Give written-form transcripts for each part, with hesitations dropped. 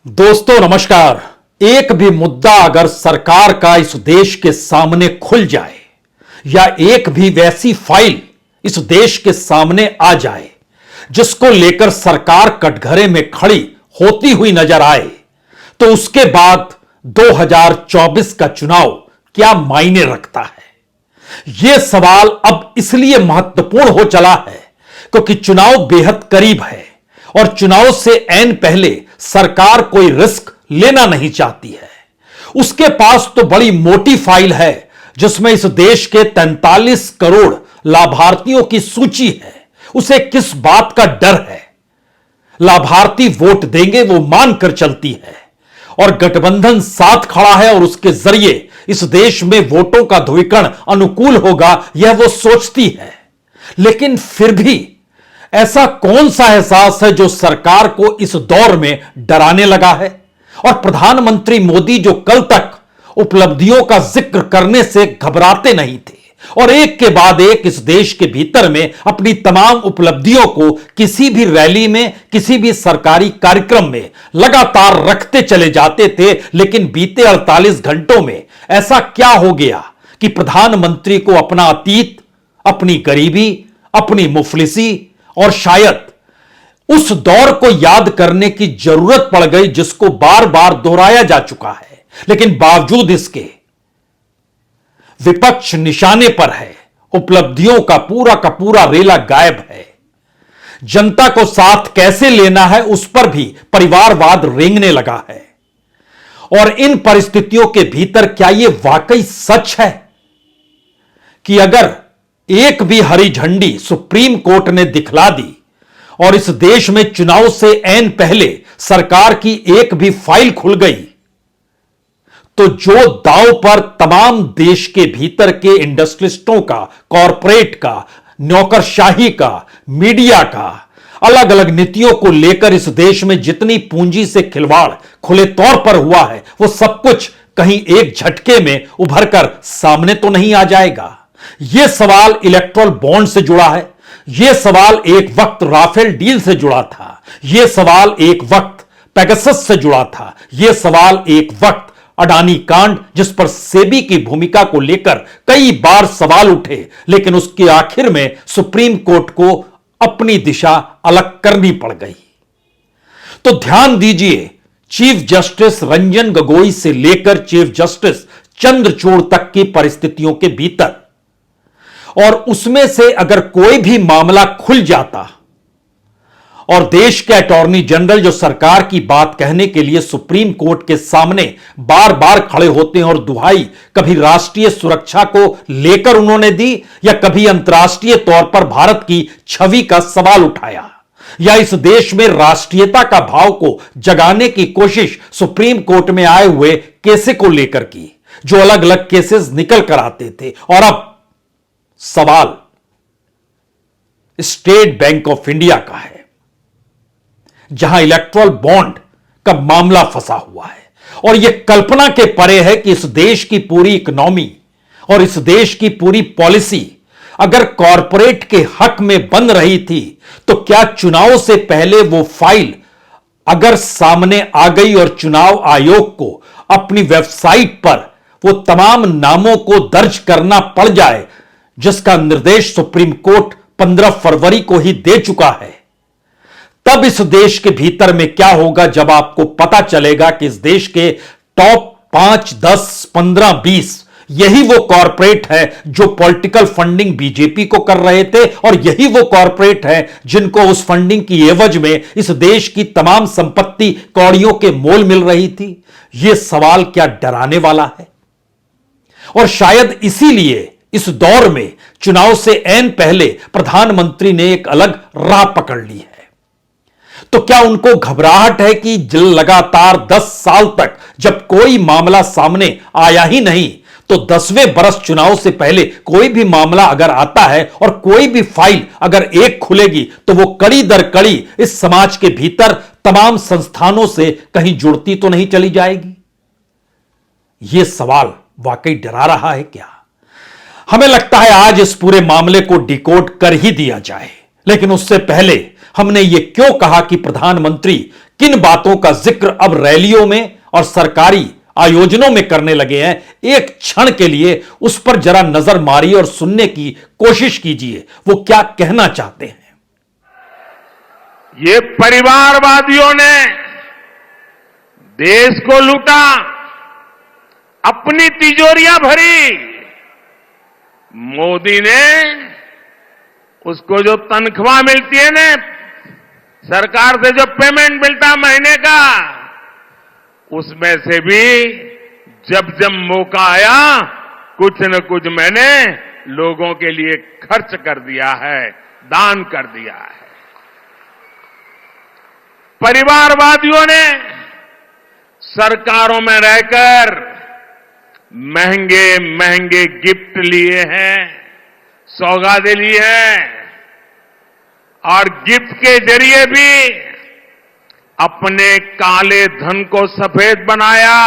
दोस्तों नमस्कार। एक भी मुद्दा अगर सरकार का इस देश के सामने खुल जाए या एक भी वैसी फाइल इस देश के सामने आ जाए जिसको लेकर सरकार कटघरे में खड़ी होती हुई नजर आए, तो उसके बाद 2024 का चुनाव क्या मायने रखता है। यह सवाल अब इसलिए महत्वपूर्ण हो चला है क्योंकि चुनाव बेहद करीब है और चुनाव से ऐन पहले सरकार कोई रिस्क लेना नहीं चाहती है। उसके पास तो बड़ी मोटी फाइल है जिसमें इस देश के 43 करोड़ लाभार्थियों की सूची है। उसे किस बात का डर है? लाभार्थी वोट देंगे वो मानकर चलती है और गठबंधन साथ खड़ा है और उसके जरिए इस देश में वोटों का ध्रुवीकरण अनुकूल होगा, यह वो सोचती है। लेकिन फिर भी ऐसा कौन सा एहसास है जो सरकार को इस दौर में डराने लगा है? और प्रधानमंत्री मोदी जो कल तक उपलब्धियों का जिक्र करने से घबराते नहीं थे और एक के बाद एक इस देश के भीतर में अपनी तमाम उपलब्धियों को किसी भी रैली में, किसी भी सरकारी कार्यक्रम में लगातार रखते चले जाते थे, लेकिन बीते 48 घंटों में ऐसा क्या हो गया कि प्रधानमंत्री को अपना अतीत, अपनी गरीबी, अपनी मुफलिसी और शायद उस दौर को याद करने की जरूरत पड़ गई जिसको बार बार दोहराया जा चुका है, लेकिन बावजूद इसके विपक्ष निशाने पर है। उपलब्धियों का पूरा रेला गायब है। जनता को साथ कैसे लेना है उस पर भी परिवारवाद रेंगने लगा है। और इन परिस्थितियों के भीतर क्या यह वाकई सच है कि अगर एक भी हरी झंडी सुप्रीम कोर्ट ने दिखला दी और इस देश में चुनाव से ऐन पहले सरकार की एक भी फाइल खुल गई, तो जो दांव पर तमाम देश के भीतर के इंडस्ट्रियलिस्टों का, कॉरपोरेट का, नौकरशाही का, मीडिया का, अलग अलग नीतियों को लेकर इस देश में जितनी पूंजी से खिलवाड़ खुले तौर पर हुआ है, वो सब कुछ कहीं एक झटके में उभरकर सामने तो नहीं आ जाएगा। यह सवाल इलेक्ट्रल बॉन्ड से जुड़ा है। यह सवाल एक वक्त राफेल डील से जुड़ा था। यह सवाल एक वक्त पेगासस से जुड़ा था। यह सवाल एक वक्त अडानी कांड, जिस पर सेबी की भूमिका को लेकर कई बार सवाल उठे, लेकिन उसके आखिर में सुप्रीम कोर्ट को अपनी दिशा अलग करनी पड़ गई। तो ध्यान दीजिए, चीफ जस्टिस रंजन गोगोई से लेकर चीफ जस्टिस चंद्रचूड़ तक की परिस्थितियों के भीतर, और उसमें से अगर कोई भी मामला खुल जाता और देश के अटॉर्नी जनरल जो सरकार की बात कहने के लिए सुप्रीम कोर्ट के सामने बार बार खड़े होते हैं और दुहाई कभी राष्ट्रीय सुरक्षा को लेकर उन्होंने दी या कभी अंतर्राष्ट्रीय तौर पर भारत की छवि का सवाल उठाया या इस देश में राष्ट्रीयता का भाव को जगाने की कोशिश सुप्रीम कोर्ट में आए हुए केसेस को लेकर की, जो अलग अलग केसेस निकल कर आते थे। और अब सवाल स्टेट बैंक ऑफ इंडिया का है, जहां इलेक्ट्रल बॉन्ड का मामला फंसा हुआ है और यह कल्पना के परे है कि इस देश की पूरी इकोनॉमी और इस देश की पूरी पॉलिसी अगर कॉरपोरेट के हक में बन रही थी, तो क्या चुनाव से पहले वो फाइल अगर सामने आ गई और चुनाव आयोग को अपनी वेबसाइट पर वो तमाम नामों को दर्ज करना पड़ जाए जिसका निर्देश सुप्रीम कोर्ट 15 फरवरी को ही दे चुका है, तब इस देश के भीतर में क्या होगा जब आपको पता चलेगा कि इस देश के टॉप 5, 10, 15, 20 यही वो कॉरपोरेट है जो पॉलिटिकल फंडिंग बीजेपी को कर रहे थे और यही वो कॉरपोरेट है जिनको उस फंडिंग की एवज में इस देश की तमाम संपत्ति कौड़ियों के मोल मिल रही थी। यह सवाल क्या डराने वाला है? और शायद इसीलिए इस दौर में चुनाव से ऐन पहले प्रधानमंत्री ने एक अलग राह पकड़ ली है। तो क्या उनको घबराहट है कि लगातार 10 साल तक जब कोई मामला सामने आया ही नहीं, तो 10वें बरस चुनाव से पहले कोई भी मामला अगर आता है और कोई भी फाइल अगर एक खुलेगी, तो वो कड़ी दर कड़ी इस समाज के भीतर तमाम संस्थानों से कहीं जुड़ती तो नहीं चली जाएगी? यह सवाल वाकई डरा रहा है क्या? हमें लगता है आज इस पूरे मामले को डिकोड कर ही दिया जाए, लेकिन उससे पहले हमने यह क्यों कहा कि प्रधानमंत्री किन बातों का जिक्र अब रैलियों में और सरकारी आयोजनों में करने लगे हैं, एक क्षण के लिए उस पर जरा नजर मारिए और सुनने की कोशिश कीजिए वो क्या कहना चाहते हैं। ये परिवारवादियों ने देश को लूटा, अपनी तिजोरियां भरी। मोदी ने उसको जो तनख्वाह मिलती है ना, सरकार से जो पेमेंट मिलता महीने का, उसमें से भी जब जब मौका आया कुछ न कुछ मैंने लोगों के लिए खर्च कर दिया है, दान कर दिया है। परिवारवादियों ने सरकारों में रहकर महंगे महंगे गिफ्ट लिए हैं, सौगातें ली हैं और गिफ्ट के जरिए भी अपने काले धन को सफेद बनाया।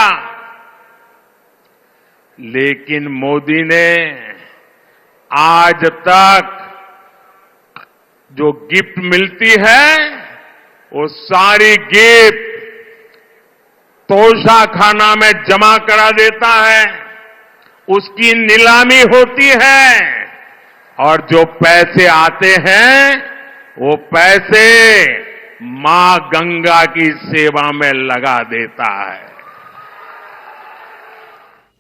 लेकिन मोदी ने आज तक जो गिफ्ट मिलती है वो सारी गिफ्ट तोशाखाना में जमा करा देता है, उसकी नीलामी होती है और जो पैसे आते हैं वो पैसे मां गंगा की सेवा में लगा देता है।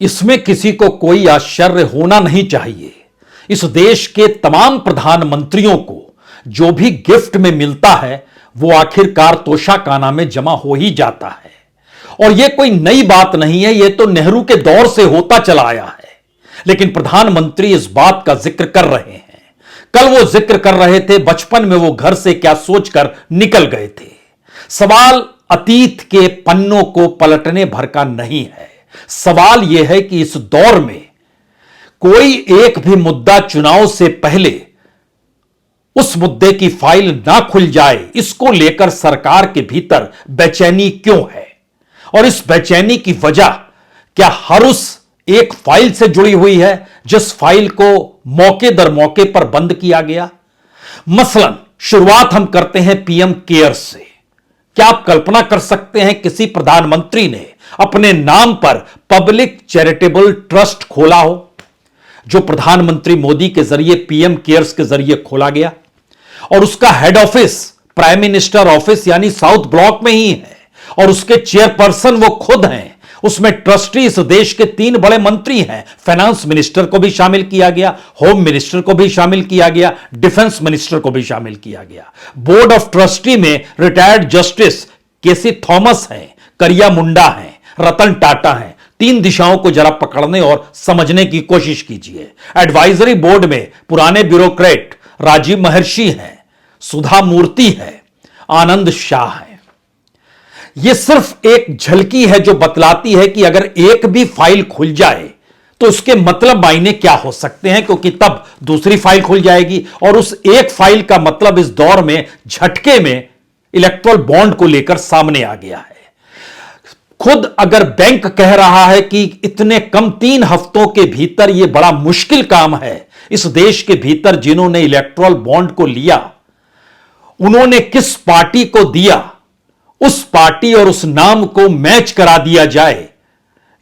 इसमें किसी को कोई आश्चर्य होना नहीं चाहिए। इस देश के तमाम प्रधानमंत्रियों को जो भी गिफ्ट में मिलता है वो आखिरकार तोशाखाना में जमा हो ही जाता है। और यह कोई नई बात नहीं है, यह तो नेहरू के दौर से होता चला आया है। लेकिन प्रधानमंत्री इस बात का जिक्र कर रहे हैं। कल वो जिक्र कर रहे थे बचपन में वो घर से क्या सोचकर निकल गए थे। सवाल अतीत के पन्नों को पलटने भर का नहीं है। सवाल यह है कि इस दौर में कोई एक भी मुद्दा चुनाव से पहले उस मुद्दे की फाइल ना खुल जाए, इसको लेकर सरकार के भीतर बेचैनी क्यों है। और इस बेचैनी की वजह क्या हर उस एक फाइल से जुड़ी हुई है जिस फाइल को मौके दर मौके पर बंद किया गया। मसलन शुरुआत हम करते हैं पीएम केयर्स से। क्या आप कल्पना कर सकते हैं किसी प्रधानमंत्री ने अपने नाम पर पब्लिक चैरिटेबल ट्रस्ट खोला हो, जो प्रधानमंत्री मोदी के जरिए पीएम केयर्स के जरिए खोला गया और उसका head office prime minister office यानी साउथ ब्लॉक में ही है और उसके चेयरपर्सन वो खुद हैं। उसमें ट्रस्टी इस देश के 3 बड़े मंत्री हैं। फाइनेंस मिनिस्टर को भी शामिल किया गया, होम मिनिस्टर को भी शामिल किया गया, डिफेंस मिनिस्टर को भी शामिल किया गया। बोर्ड ऑफ ट्रस्टी में रिटायर्ड जस्टिस केसी थॉमस हैं, करिया मुंडा हैं, रतन टाटा हैं। 3 दिशाओं को जरा पकड़ने और समझने की कोशिश कीजिए। एडवाइजरी बोर्ड में पुराने ब्यूरोक्रेट राजीव महर्षि हैं, सुधा मूर्ति है, आनंद शाह हैं। यह सिर्फ एक झलकी है जो बतलाती है कि अगर एक भी फाइल खुल जाए तो उसके मतलब मायने क्या हो सकते हैं, क्योंकि तब दूसरी फाइल खुल जाएगी और उस एक फाइल का मतलब इस दौर में झटके में इलेक्ट्रल बॉन्ड को लेकर सामने आ गया है। खुद अगर बैंक कह रहा है कि इतने कम 3 हफ्तों के भीतर यह बड़ा मुश्किल काम है, इस देश के भीतर जिन्होंने इलेक्ट्रल बॉन्ड को लिया उन्होंने किस पार्टी को दिया, उस पार्टी और उस नाम को मैच करा दिया जाए,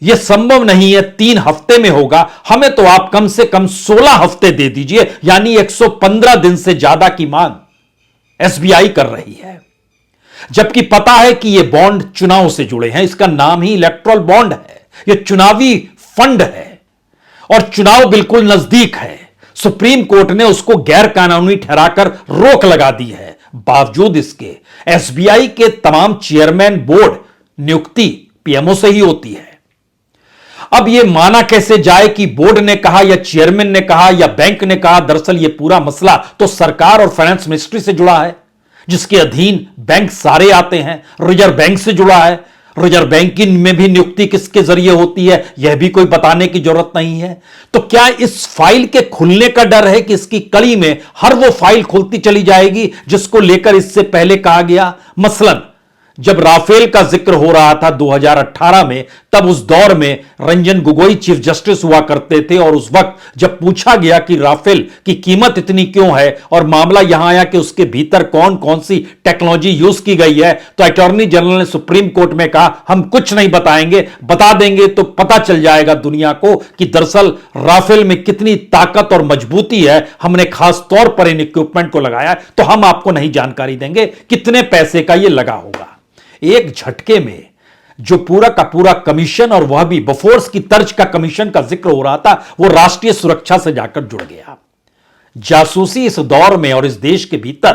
यह संभव नहीं है 3 हफ्ते में होगा। हमें तो आप कम से कम 16 हफ्ते दे दीजिए, यानी 115 दिन से ज्यादा की मांग एसबीआई कर रही है। जबकि पता है कि यह बॉन्ड चुनाव से जुड़े हैं, इसका नाम ही इलेक्ट्रल बॉन्ड है, यह चुनावी फंड है और चुनाव बिल्कुल नजदीक है। सुप्रीम कोर्ट ने उसको गैर कानूनी ठहराकर रोक लगा दी है। बावजूद इसके एसबीआई के तमाम चेयरमैन बोर्ड नियुक्ति पीएमओ से ही होती है। अब यह माना कैसे जाए कि बोर्ड ने कहा या चेयरमैन ने कहा या बैंक ने कहा। दरअसल यह पूरा मसला तो सरकार और फाइनेंस मिनिस्ट्री से जुड़ा है, जिसके अधीन बैंक सारे आते हैं। रिजर्व बैंक से जुड़ा है, रिजर्व बैंकिंग में भी नियुक्ति किसके जरिए होती है यह भी कोई बताने की जरूरत नहीं है। तो क्या इस फाइल के खुलने का डर है कि इसकी कड़ी में हर वो फाइल खुलती चली जाएगी जिसको लेकर इससे पहले कहा गया। मसलन जब राफेल का जिक्र हो रहा था 2018 में, तब उस दौर में रंजन गोगोई चीफ जस्टिस हुआ करते थे और उस वक्त जब पूछा गया कि राफेल की कीमत इतनी क्यों है और मामला यहां आया कि उसके भीतर कौन कौन सी टेक्नोलॉजी यूज की गई है, तो अटॉर्नी जनरल ने सुप्रीम कोर्ट में कहा हम कुछ नहीं बताएंगे, बता देंगे तो पता चल जाएगा दुनिया को कि दरअसल राफेल में कितनी ताकत और मजबूती है, हमने खास तौर पर इन इक्विपमेंट को लगाया है, तो हम आपको नहीं जानकारी देंगे कितने पैसे का यह लगा होगा। एक झटके में जो पूरा का पूरा कमीशन, और वह भी बफोर्स की तर्ज का कमीशन का जिक्र हो रहा था, वो राष्ट्रीय सुरक्षा से जाकर जुड़ गया। जासूसी इस दौर में और इस देश के भीतर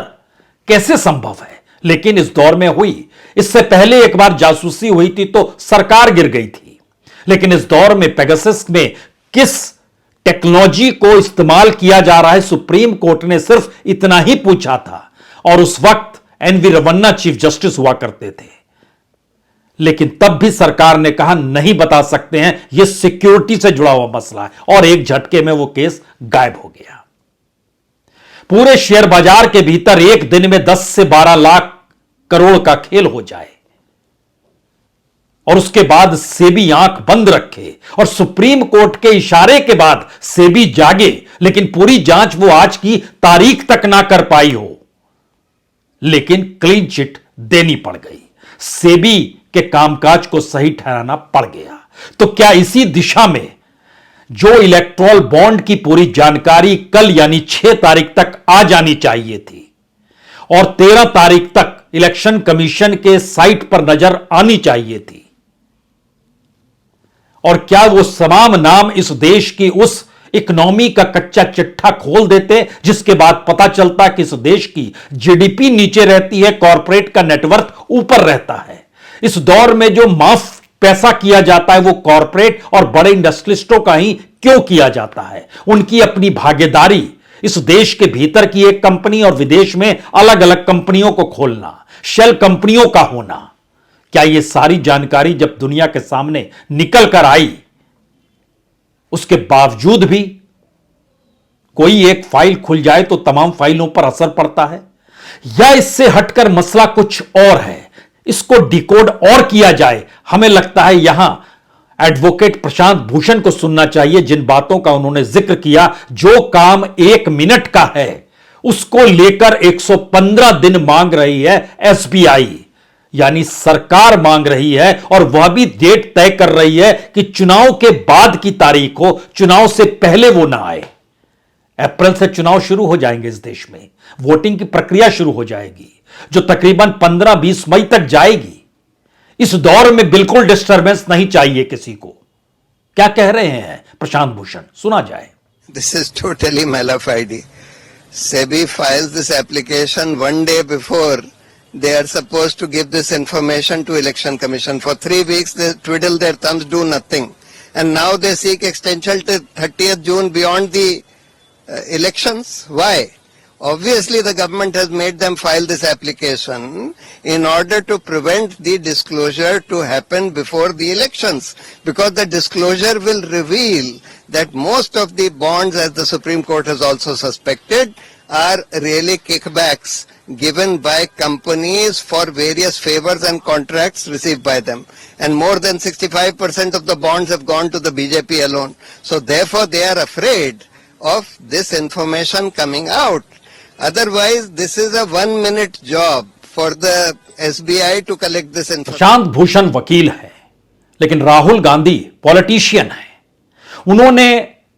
कैसे संभव है? लेकिन इस दौर में हुई। इससे पहले एक बार जासूसी हुई थी तो सरकार गिर गई थी। लेकिन इस दौर में पेगासस में किस टेक्नोलॉजी को इस्तेमाल किया जा रहा है, सुप्रीम कोर्ट ने सिर्फ इतना ही पूछा था और उस वक्त एनवी रमन्ना चीफ जस्टिस हुआ करते थे। लेकिन तब भी सरकार ने कहा नहीं बता सकते हैं, यह सिक्योरिटी से जुड़ा हुआ मसला है, और एक झटके में वो केस गायब हो गया। पूरे शेयर बाजार के भीतर एक दिन में 10 से 12 लाख करोड़ का खेल हो जाए और उसके बाद सेबी आंख बंद रखे और सुप्रीम कोर्ट के इशारे के बाद सेबी जागे, लेकिन पूरी जांच वो आज की तारीख तक ना कर पाई हो, लेकिन क्लीन चिट देनी पड़ गई। सेबी के कामकाज को सही ठहराना पड़ गया। तो क्या इसी दिशा में जो इलेक्ट्रॉल बॉन्ड की पूरी जानकारी कल यानी 6 तारीख तक आ जानी चाहिए थी और 13 तारीख तक इलेक्शन कमीशन के साइट पर नजर आनी चाहिए थी, और क्या वो तमाम नाम इस देश की उस इकोनॉमी का कच्चा चिट्ठा खोल देते जिसके बाद पता चलता कि इस देश की जीडीपी नीचे रहती है, कॉरपोरेट का नेटवर्थ ऊपर रहता है। इस दौर में जो माफ पैसा किया जाता है वो कॉरपोरेट और बड़े इंडस्ट्रियलिस्टों का ही क्यों किया जाता है? उनकी अपनी भागीदारी, इस देश के भीतर की एक कंपनी और विदेश में अलग अलग कंपनियों को खोलना, शेल कंपनियों का होना, क्या यह सारी जानकारी जब दुनिया के सामने निकल कर आई, उसके बावजूद भी कोई एक फाइल खुल जाए तो तमाम फाइलों पर असर पड़ता है? या इससे हटकर मसला कुछ और है, इसको डिकोड और किया जाए? हमें लगता है यहां एडवोकेट प्रशांत भूषण को सुनना चाहिए। जिन बातों का उन्होंने जिक्र किया, जो काम 1 मिनट का है उसको लेकर 115 दिन मांग रही है एसबीआई, यानी सरकार मांग रही है, और वह भी डेट तय कर रही है कि चुनाव के बाद की तारीख हो, चुनाव से पहले वो ना आए। अप्रैल से चुनाव शुरू हो जाएंगे इस देश में, वोटिंग की प्रक्रिया शुरू हो जाएगी जो तकरीबन 15-20 मई तक जाएगी। इस दौर में बिल्कुल डिस्टर्बेंस नहीं चाहिए किसी को। क्या कह रहे हैं प्रशांत भूषण, सुना जाए। This is totally malafide. SEBI files this application one day before they are supposed to give this information to Election Commission. For 3 weeks they twiddle their thumbs, do nothing. And now they seek extension to 30th June beyond the elections. Why? Obviously the government has made them file this application in order to prevent the disclosure to happen before the elections, because the disclosure will reveal that most of the bonds, as the Supreme Court has also suspected, are really kickbacks given by companies for various favors and contracts received by them, and more than 65% of the bonds have gone to the BJP alone. So therefore they are afraid of this information coming out. Otherwise this is a 1-minute job for the SBI to collect this information. Prashant Bhushan वकील है, लेकिन Rahul Gandhi politician है। उन्होंने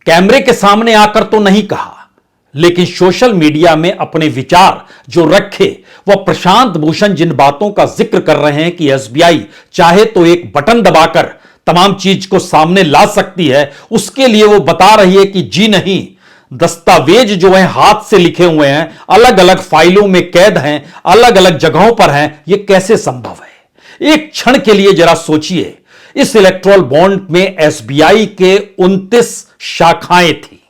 कैमरे के सामने आकर तो नहीं कहा, लेकिन सोशल मीडिया में अपने विचार जो रखे, वह प्रशांत भूषण जिन बातों का जिक्र कर रहे हैं कि एसबीआई चाहे तो एक बटन दबाकर तमाम चीज को सामने ला सकती है, उसके लिए वो बता रही है कि जी नहीं, दस्तावेज जो है हाथ से लिखे हुए हैं, अलग अलग फाइलों में कैद हैं, अलग अलग जगहों पर हैं, यह कैसे संभव है? एक क्षण के लिए जरा सोचिए, इस इलेक्ट्रॉल बॉन्ड में एसबीआई के 29 शाखाएं थी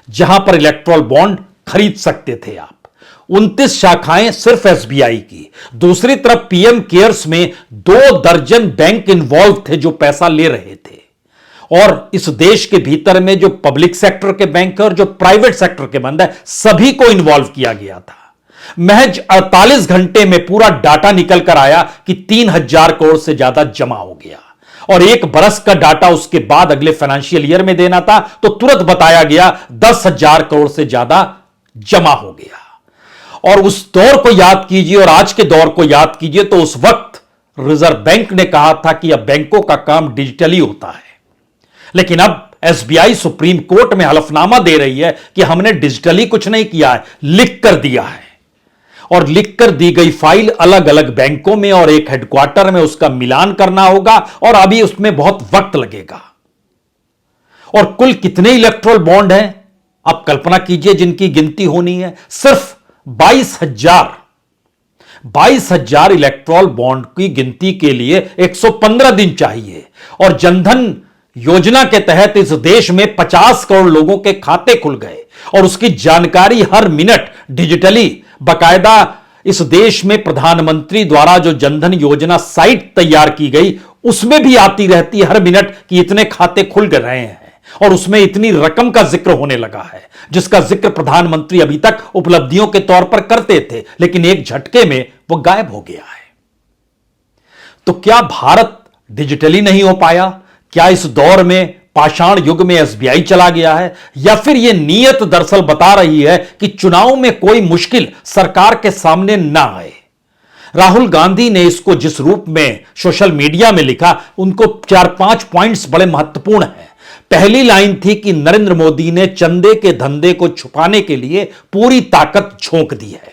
जहां पर इलेक्ट्रॉल बॉन्ड खरीद सकते थे आप। 29 शाखाएं सिर्फ एसबीआई की। दूसरी तरफ पीएम केयर्स में 2 दर्जन बैंक इन्वॉल्व थे जो पैसा ले रहे थे, और इस देश के भीतर में जो पब्लिक सेक्टर के बैंक और जो प्राइवेट सेक्टर के बंद है, सभी को इन्वॉल्व किया गया था। महज 48 घंटे में पूरा डाटा निकल कर आया कि 3,000 करोड़ से ज्यादा जमा हो गया, और 1 बरस का डाटा उसके बाद अगले फाइनेंशियल ईयर में देना था तो तुरंत बताया गया 10,000 करोड़ से ज्यादा जमा हो गया। और उस दौर को याद कीजिए और आज के दौर को याद कीजिए तो उस वक्त रिजर्व बैंक ने कहा था कि अब बैंकों का काम डिजिटली होता है, लेकिन अब एसबीआई सुप्रीम कोर्ट में हलफनामा दे रही है कि हमने डिजिटली कुछ नहीं किया है, लिख कर दिया है, और लिख कर दी गई फाइल अलग अलग बैंकों में और एक हेडक्वार्टर में उसका मिलान करना होगा, और अभी उसमें बहुत वक्त लगेगा। और कुल कितने इलेक्ट्रोल बॉन्ड हैं आप कल्पना कीजिए, जिनकी गिनती होनी है सिर्फ 22,000 इलेक्ट्रोल बॉन्ड की गिनती के लिए 115 दिन चाहिए। और जनधन योजना के तहत इस देश में 50 करोड़ लोगों के खाते खुल गए, और उसकी जानकारी हर मिनट डिजिटली बाकायदा इस देश में प्रधानमंत्री द्वारा जो जनधन योजना साइट तैयार की गई उसमें भी आती रहती है हर मिनट कि इतने खाते खुल रहे हैं, और उसमें इतनी रकम का जिक्र होने लगा है जिसका जिक्र प्रधानमंत्री अभी तक उपलब्धियों के तौर पर करते थे, लेकिन एक झटके में वो गायब हो गया है। तो क्या भारत डिजिटली नहीं हो पाया? क्या इस दौर में पाषाण युग में एसबीआई चला गया है, या फिर यह नीयत दरअसल बता रही है कि चुनाव में कोई मुश्किल सरकार के सामने ना आए? राहुल गांधी ने इसको जिस रूप में सोशल मीडिया में लिखा, उनको 4-5 पॉइंट्स बड़े महत्वपूर्ण हैं। पहली लाइन थी कि नरेंद्र मोदी ने चंदे के धंधे को छुपाने के लिए पूरी ताकत झोंक दी है,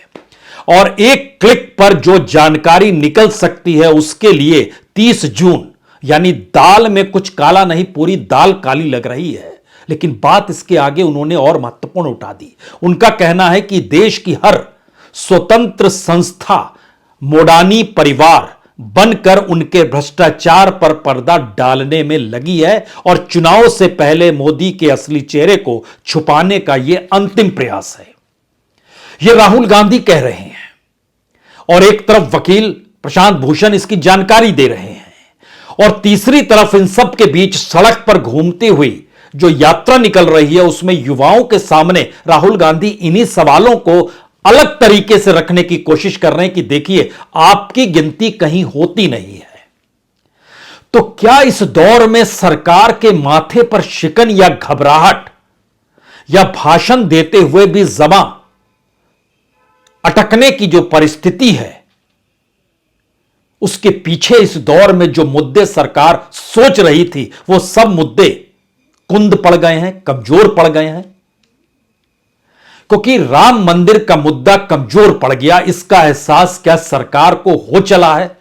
और एक क्लिक पर जो जानकारी निकल सकती है उसके लिए 30 जून यानी दाल में कुछ काला नहीं, पूरी दाल काली लग रही है। लेकिन बात इसके आगे उन्होंने और महत्वपूर्ण उठा दी। उनका कहना है कि देश की हर स्वतंत्र संस्था मोडानी परिवार बनकर उनके भ्रष्टाचार पर पर्दा डालने में लगी है, और चुनाव से पहले मोदी के असली चेहरे को छुपाने का यह अंतिम प्रयास है। यह राहुल गांधी कह रहे हैं, और एक तरफ वकील प्रशांत भूषण इसकी जानकारी दे रहे हैं, और तीसरी तरफ इन सब के बीच सड़क पर घूमती हुई जो यात्रा निकल रही है उसमें युवाओं के सामने राहुल गांधी इन्हीं सवालों को अलग तरीके से रखने की कोशिश कर रहे हैं कि देखिए आपकी गिनती कहीं होती नहीं है। तो क्या इस दौर में सरकार के माथे पर शिकन या घबराहट या भाषण देते हुए भी जबां अटकने की जो परिस्थिति है, उसके पीछे इस दौर में जो मुद्दे सरकार सोच रही थी वो सब मुद्दे कुंद पड़ गए हैं, कमजोर पड़ गए हैं? क्योंकि राम मंदिर का मुद्दा कमजोर पड़ गया, इसका एहसास क्या सरकार को हो चला है?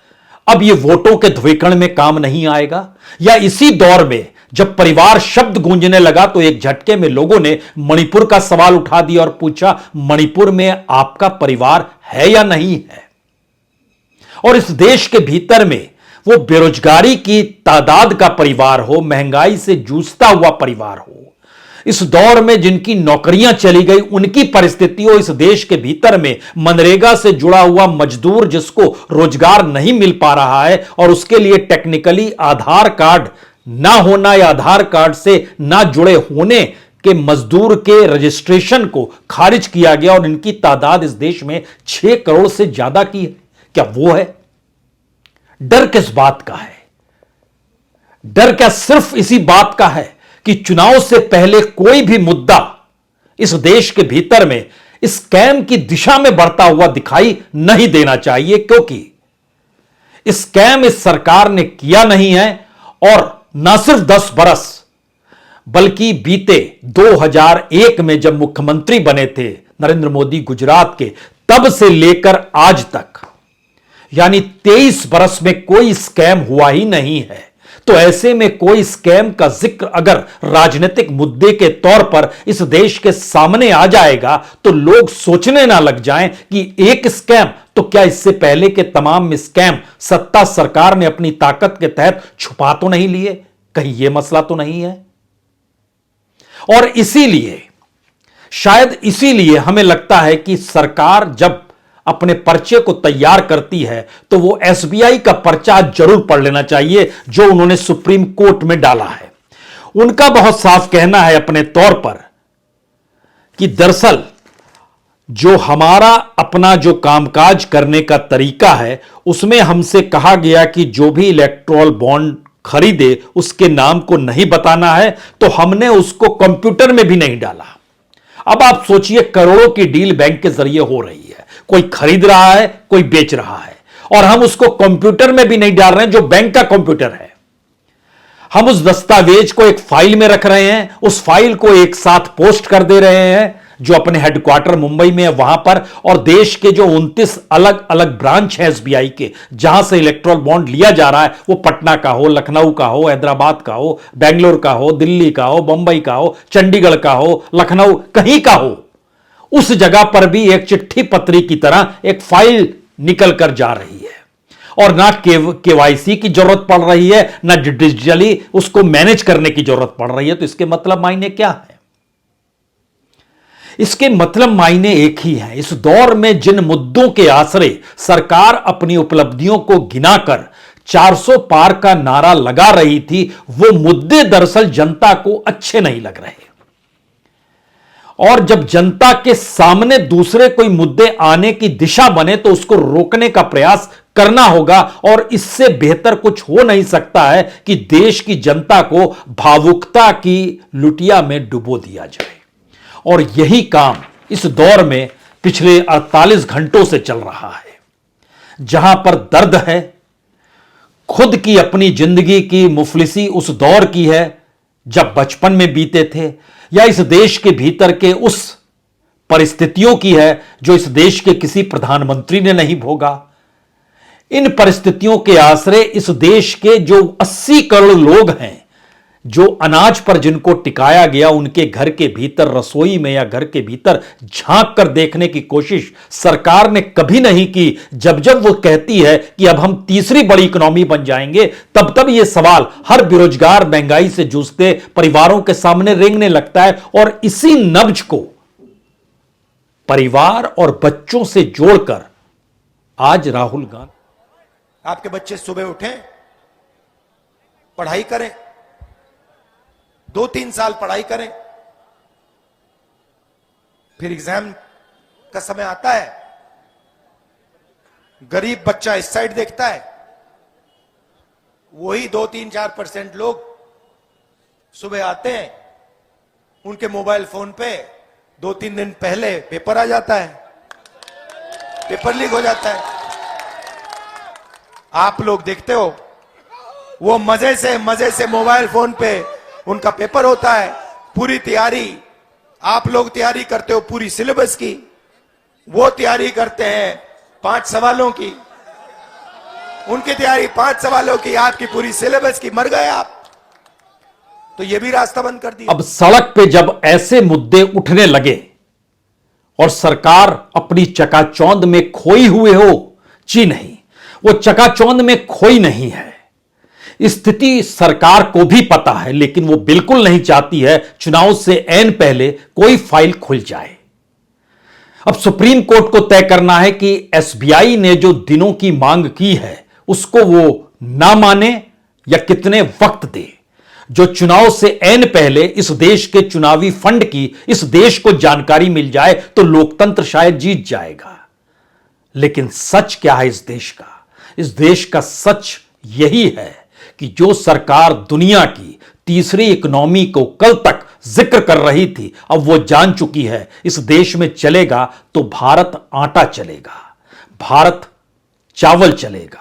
अब यह वोटों के ध्रुवीकरण में काम नहीं आएगा? या इसी दौर में जब परिवार शब्द गूंजने लगा तो एक झटके में लोगों ने मणिपुर का सवाल उठा दिया और पूछा, मणिपुर में आपका परिवार है या नहीं है? और इस देश के भीतर में वो बेरोजगारी की तादाद का परिवार हो, महंगाई से जूझता हुआ परिवार हो, इस दौर में जिनकी नौकरियां चली गई उनकी परिस्थिति हो, इस देश के भीतर में मनरेगा से जुड़ा हुआ मजदूर जिसको रोजगार नहीं मिल पा रहा है और उसके लिए टेक्निकली आधार कार्ड ना होना या आधार कार्ड से ना जुड़े होने के मजदूर के रजिस्ट्रेशन को खारिज किया गया, और इनकी तादाद इस देश में 6 करोड़ से ज्यादा की है। क्या वो है? डर किस बात का है? डर क्या सिर्फ इसी बात का है कि चुनाव से पहले कोई भी मुद्दा इस देश के भीतर में इस स्कैम की दिशा में बढ़ता हुआ दिखाई नहीं देना चाहिए, क्योंकि स्कैम इस सरकार ने किया नहीं है, और न सिर्फ 10 बरस बल्कि बीते 2001 में जब मुख्यमंत्री बने थे नरेंद्र मोदी गुजरात के, तब से लेकर आज तक यानी 23 बरस में कोई स्कैम हुआ ही नहीं है। तो ऐसे में कोई स्कैम का जिक्र अगर राजनीतिक मुद्दे के तौर पर इस देश के सामने आ जाएगा तो लोग सोचने ना लग जाएं कि एक स्कैम, तो क्या इससे पहले के तमाम स्कैम सत्ता सरकार ने अपनी ताकत के तहत छुपा तो नहीं लिए? कहीं यह मसला तो नहीं है? और इसीलिए शायद इसीलिए हमें लगता है कि सरकार जब अपने पर्चे को तैयार करती है तो वो एसबीआई का पर्चा जरूर पढ़ लेना चाहिए जो उन्होंने सुप्रीम कोर्ट में डाला है। उनका बहुत साफ कहना है अपने तौर पर कि दरअसल जो हमारा अपना जो कामकाज करने का तरीका है उसमें हमसे कहा गया कि जो भी इलेक्टोरल बॉन्ड खरीदे उसके नाम को नहीं बताना है, तो हमने उसको कंप्यूटर में भी नहीं डाला। अब आप सोचिए, करोड़ों की डील बैंक के जरिए हो रही है, कोई खरीद रहा है, कोई बेच रहा है, और हम उसको कंप्यूटर में भी नहीं डाल रहे हैं जो बैंक का कंप्यूटर है। हम उस दस्तावेज को एक फाइल में रख रहे हैं, उस फाइल को एक साथ पोस्ट कर दे रहे हैं जो अपने हेडक्वार्टर मुंबई में है वहां पर, और देश के जो 29 अलग अलग ब्रांच है एसबीआई के, जहां से इलेक्ट्रॉल बॉन्ड लिया जा रहा है, वो पटना का हो, लखनऊ का हो, हैदराबाद का हो, बेंगलोर का हो, दिल्ली का हो, बंबई का हो, चंडीगढ़ का हो, लखनऊ कहीं का हो, उस जगह पर भी एक चिट्ठी पत्री की तरह एक फाइल निकल कर जा रही है, और ना केवाईसी की जरूरत पड़ रही है, ना डिजिटली उसको मैनेज करने की जरूरत पड़ रही है। तो इसके मतलब मायने क्या है? इसके मतलब मायने एक ही है। इस दौर में जिन मुद्दों के आसरे सरकार अपनी उपलब्धियों को गिनाकर 400 पार का नारा लगा रही थी, वो मुद्दे दरअसल जनता को अच्छे नहीं लग रहे, और जब जनता के सामने दूसरे कोई मुद्दे आने की दिशा बने तो उसको रोकने का प्रयास करना होगा, और इससे बेहतर कुछ हो नहीं सकता है कि देश की जनता को भावुकता की लुटिया में डुबो दिया जाए। और यही काम इस दौर में पिछले 48 घंटों से चल रहा है, जहां पर दर्द है, खुद की अपनी जिंदगी की मुफलिसी उस दौर की है जब बचपन में बीते थे, या इस देश के भीतर के उस परिस्थितियों की है जो इस देश के किसी प्रधानमंत्री ने नहीं भोगा। इन परिस्थितियों के आसरे इस देश के जो 80 करोड़ लोग हैं, जो अनाज पर जिनको टिकाया गया, उनके घर के भीतर रसोई में या घर के भीतर झांक कर देखने की कोशिश सरकार ने कभी नहीं की। जब जब वो कहती है कि अब हम तीसरी बड़ी इकोनॉमी बन जाएंगे, तब तब ये सवाल हर बेरोजगार, महंगाई से जूझते परिवारों के सामने रेंगने लगता है। और इसी नब्ज को परिवार और बच्चों से जोड़कर आज राहुल गांधी, आपके बच्चे सुबह उठें, पढ़ाई करें, 2-3 साल पढ़ाई करें, फिर एग्जाम का समय आता है, गरीब बच्चा इस साइड देखता है, वही 2-3-4% लोग सुबह आते हैं, उनके मोबाइल फोन पे 2-3 दिन पहले पेपर आ जाता है, पेपर लीक हो जाता है। आप लोग देखते हो, वो मजे से मोबाइल फोन पे उनका पेपर होता है, पूरी तैयारी आप लोग तैयारी करते हो पूरी सिलेबस की, वो तैयारी करते हैं 5 सवालों की, उनकी तैयारी 5 सवालों की, आपकी पूरी सिलेबस की, मर गए आप। तो ये भी रास्ता बंद कर दिया। अब सड़क पे जब ऐसे मुद्दे उठने लगे और सरकार अपनी चकाचौंध में खोई हुए हो, जी नहीं, वो चकाचौंध में खोई नहीं है। स्थिति सरकार को भी पता है, लेकिन वो बिल्कुल नहीं चाहती है चुनाव से ऐन पहले कोई फाइल खुल जाए। अब सुप्रीम कोर्ट को तय करना है कि एसबीआई ने जो दिनों की मांग की है उसको वो ना माने या कितने वक्त दे। जो चुनाव से ऐन पहले इस देश के चुनावी फंड की इस देश को जानकारी मिल जाए तो लोकतंत्र शायद जीत जाएगा। लेकिन सच क्या है इस देश का? इस देश का सच यही है कि जो सरकार दुनिया की तीसरी इकोनॉमी को कल तक जिक्र कर रही थी, अब वो जान चुकी है इस देश में चलेगा तो भारत आटा चलेगा, भारत चावल चलेगा,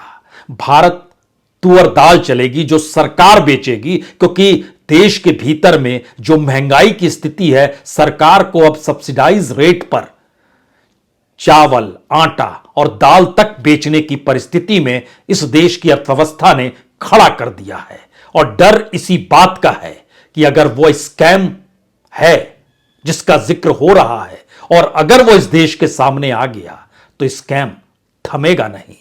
भारत तुअर दाल चलेगी जो सरकार बेचेगी। क्योंकि देश के भीतर में जो महंगाई की स्थिति है, सरकार को अब सब्सिडाइज रेट पर चावल, आटा और दाल तक बेचने की परिस्थिति में इस देश की अर्थव्यवस्था ने खड़ा कर दिया है। और डर इसी बात का है कि अगर वो स्कैम है जिसका जिक्र हो रहा है, और अगर वो इस देश के सामने आ गया तो स्कैम थमेगा नहीं,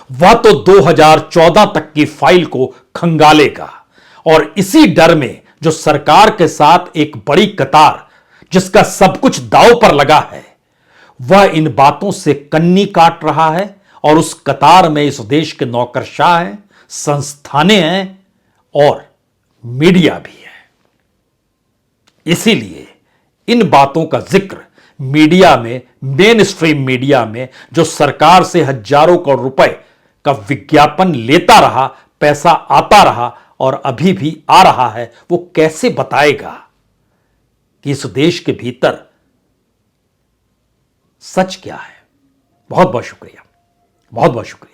वह तो 2014 तक की फाइल को खंगालेगा। और इसी डर में जो सरकार के साथ एक बड़ी कतार जिसका सब कुछ दांव पर लगा है, वह इन बातों से कन्नी काट रहा है। और उस कतार में इस देश के नौकरशाह हैं, संस्थानें हैं और मीडिया भी है। इसीलिए इन बातों का जिक्र मीडिया में मेन स्ट्रीम मीडिया में जो सरकार से हजारों करोड़ रुपए का विज्ञापन लेता रहा, पैसा आता रहा और अभी भी आ रहा है, वो कैसे बताएगा कि इस देश के भीतर सच क्या है? बहुत बहुत शुक्रिया, बहुत बहुत शुक्रिया।